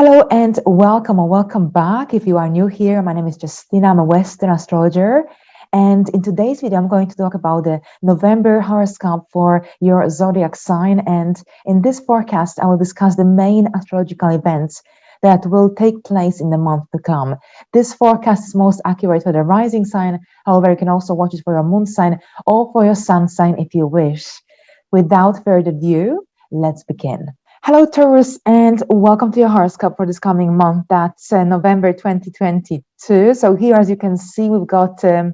Hello and welcome or welcome back. If you are new here, my name is Justina. I'm a Western astrologer. And in today's video, I'm going to talk about the November horoscope for your zodiac sign. And in this forecast, I will discuss the main astrological events that will take place in the month to come. This forecast is most accurate for the rising sign. However, you can also watch it for your moon sign or for your sun sign if you wish. Without further ado, let's begin. Hello, Taurus, and welcome to your horoscope for this coming month. That's November 2022. So here, as you can see, we've got a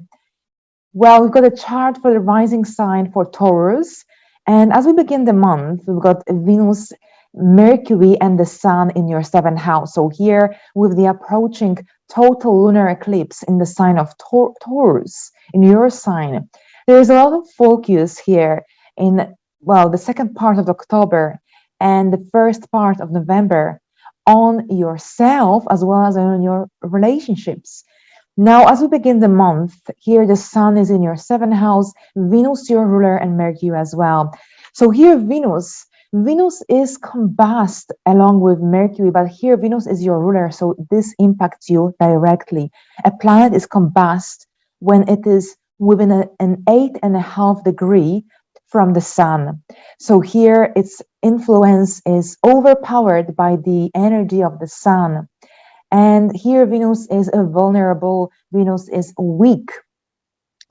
chart for the rising sign for Taurus. And as we begin the month, we've got Venus, Mercury, and the Sun in your seventh house. So here, with the approaching total lunar eclipse in the sign of Taurus, in your sign, there is a lot of focus here in, the second part of October and the first part of November on yourself as well as on your relationships. Now, as we begin the month, here the Sun is in your seventh house, Venus your ruler, and Mercury as well. So here Venus is combust along with Mercury, but here Venus is your ruler, so this impacts you directly. A planet is combust when it is within an 8.5 degree from the Sun. So here its influence is overpowered by the energy of the Sun. And here Venus is vulnerable, Venus is weak.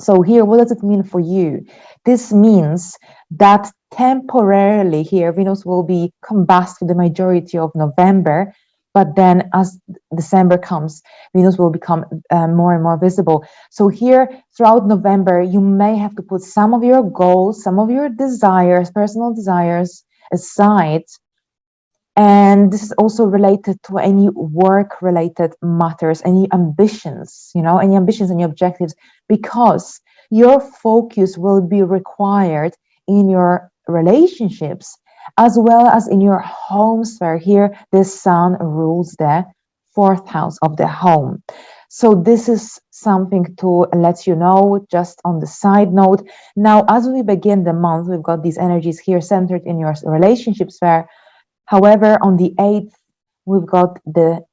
So here, what does it mean for you? This means that temporarily here, Venus will be combust for the majority of November, but then as December comes, Venus will become more and more visible. So here, throughout November, you may have to put some of your goals, some of your desires, personal desires aside. And this is also related to any work-related matters, any ambitions, any ambitions, any objectives, because your focus will be required in your relationships as well as in your home sphere. Here, the Sun rules the fourth house of the home. So this is something to let you know, just on the side note. Now, as we begin the month, we've got these energies here centered in your relationship sphere. However, on the 8th, we've got the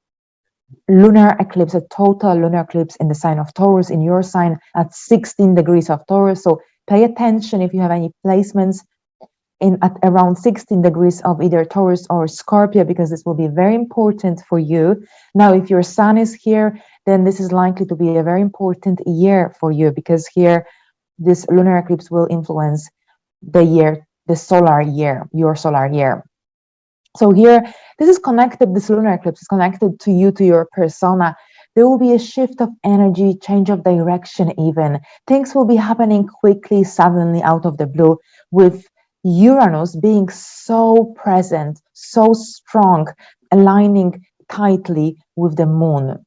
lunar eclipse, a total lunar eclipse in the sign of Taurus, in your sign at 16 degrees of Taurus. So pay attention if you have any placements at around 16 degrees of either Taurus or Scorpio, because this will be very important for you. Now, if your Sun is here, then this is likely to be a very important year for you, because here this lunar eclipse will influence the solar year, your solar year. So here, this lunar eclipse is connected to you, to your persona. There will be a shift of energy, change of direction even. Things will be happening quickly, suddenly, out of the blue, with Uranus being so present, so strong, aligning tightly with the moon.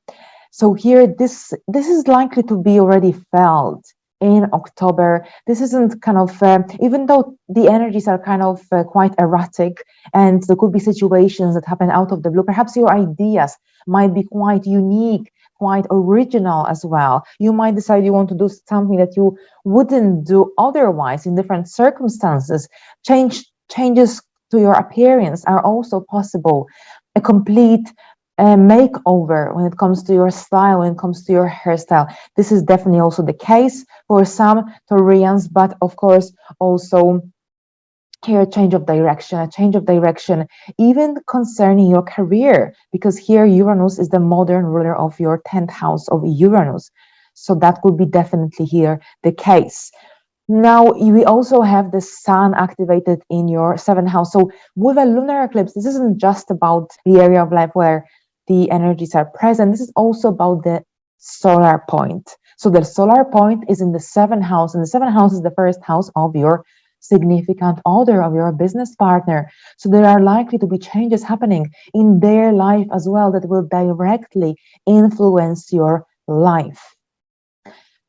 So here, this is likely to be already felt in October. This isn't kind of, even though the energies are kind of quite erratic, and there could be situations that happen out of the blue, perhaps your ideas might be quite unique, quite original as well. You might decide you want to do something that you wouldn't do otherwise in different circumstances. Changes to your appearance are also possible. A complete makeover when it comes to your style, when it comes to your hairstyle. This is definitely also the case for some Taurians, but of course also here a change of direction, even concerning your career, because here Uranus is the modern ruler of your 10th house of Uranus. So that could be definitely here the case. Now, we also have the Sun activated in your 7th house. So with a lunar eclipse, this isn't just about the area of life where the energies are present. This is also about the solar point. So the solar point is in the 7th house, and the 7th house is the first house of your significant other, of your business partner. So there are likely to be changes happening in their life as well that will directly influence your life.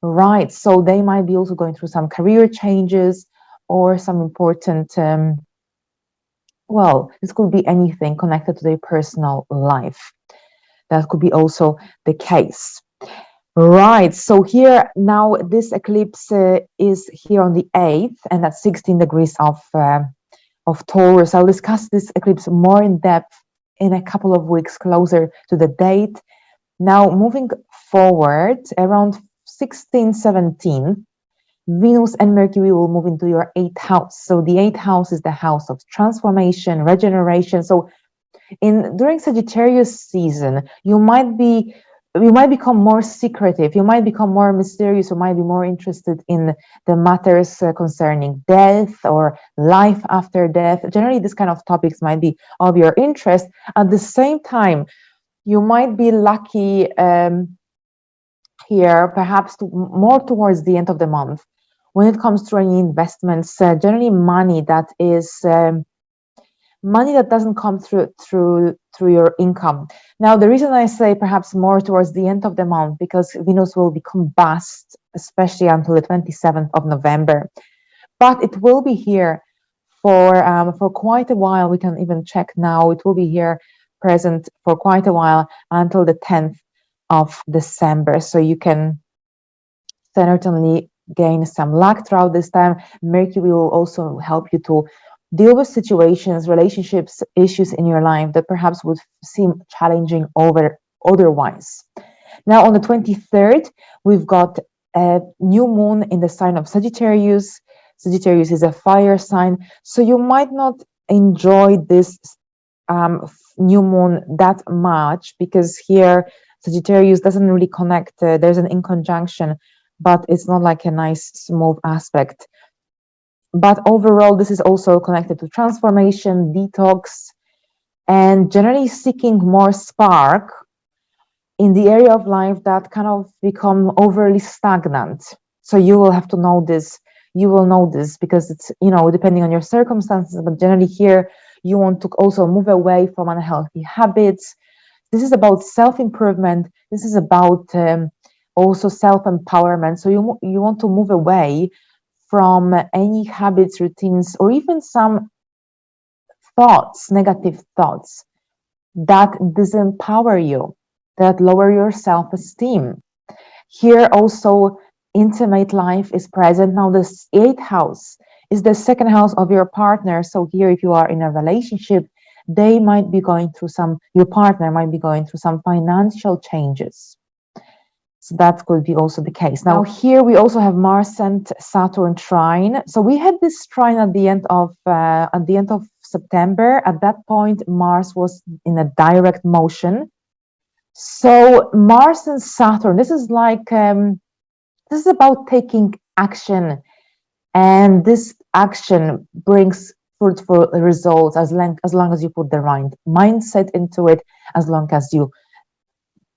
Right, so they might be also going through some career changes or some important, this could be anything connected to their personal life. That could be also the case. Right, so here now this eclipse is here on the 8th, and that's 16 degrees of Taurus. I'll discuss this eclipse more in depth in a couple of weeks closer to the date. Now, moving forward, around 16, 17, Venus and Mercury will move into your 8th house. So the 8th house is the house of transformation, regeneration. So during Sagittarius season, you might become more secretive, you might become more mysterious, you might be more interested in the matters concerning death or life after death. Generally, this kind of topics might be of your interest. At the same time, you might be lucky here, perhaps more towards the end of the month, when it comes to any investments. Generally, money that doesn't come through your income. Now, the reason I say perhaps more towards the end of the month, because Venus will be combust, especially until the 27th of November. But it will be here for quite a while. We can even check now. It will be here present for quite a while until the 10th of December. So you can certainly gain some luck throughout this time. Mercury will also help you to deal with situations, relationships, issues in your life that perhaps would seem challenging otherwise. Now, on the 23rd, we've got a new moon in the sign of Sagittarius. Sagittarius is a fire sign, so you might not enjoy this new moon that much, because here Sagittarius doesn't really connect. There's an inconjunction, but it's not like a nice smooth aspect. But overall, this is also connected to transformation, detox, and generally seeking more spark in the area of life that kind of become overly stagnant. So you will have to know this. You will know this because it's, depending on your circumstances, but generally here, you want to also move away from unhealthy habits. This is about self-improvement. This is about also self-empowerment. So you want to move away from any habits, routines, or even some thoughts, negative thoughts that disempower you, that lower your self-esteem. Here also, intimate life is present. Now, this 8th house is the 2nd house of your partner. So here, if you are in a relationship, your partner might be going through some financial changes. So that could be also the case. Now, here we also have Mars and Saturn trine. So we had this trine at the end of September. At that point, Mars was in a direct motion. So Mars and Saturn, this is about taking action, and this action brings fruitful results as long as you put the right mindset into it, as long as you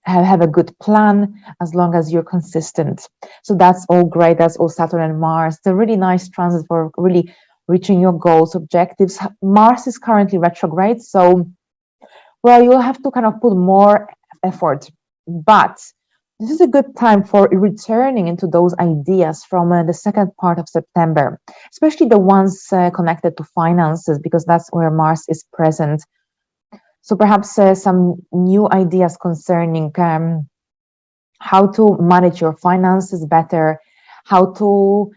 have a good plan, as long as you're consistent. So that's all great. That's all Saturn and Mars. It's a really nice transit for really reaching your goals, objectives. Mars is currently retrograde, so you'll have to kind of put more effort, but this is a good time for returning into those ideas from the second part of September, especially the ones connected to finances, because that's where Mars is present. So perhaps some new ideas concerning how to manage your finances better, how to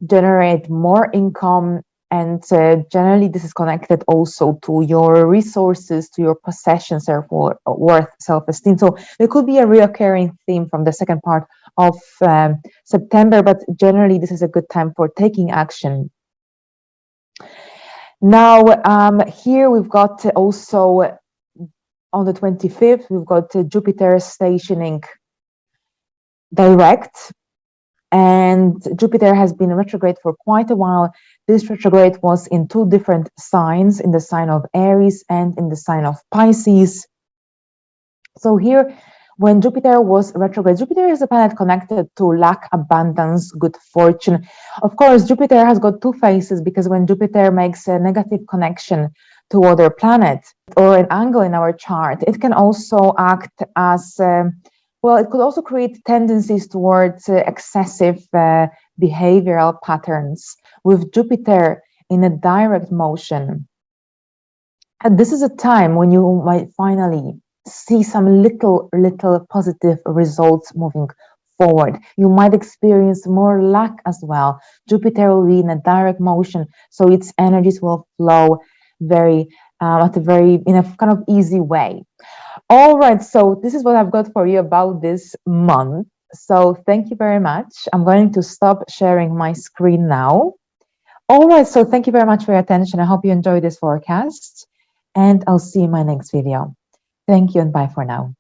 generate more income, and generally this is connected also to your resources, to your possessions, therefore worth, self-esteem. So there could be a recurring theme from the second part of September, but generally this is a good time for taking action. Now, here we've got also on the 25th, we've got Jupiter stationing direct, and Jupiter has been retrograde for quite a while. This retrograde was in 2 different signs, in the sign of Aries and in the sign of Pisces. So here, when Jupiter was retrograde, Jupiter is a planet connected to luck, abundance, good fortune. Of course, Jupiter has got 2 faces, because when Jupiter makes a negative connection to other planets or an angle in our chart, it can also act as it could also create tendencies towards excessive behavioral patterns. With Jupiter in a direct motion, and this is a time when you might finally see some little positive results moving forward. You might experience more luck as well. Jupiter will be in a direct motion, so its energies will flow very at a very, in a kind of easy way. All right, so this is what I've got for you about this month. So thank you very much. I'm going to stop sharing my screen now. All right, so thank you very much for your attention. I hope you enjoyed this forecast, and I'll see you in my next video. Thank you and bye for now.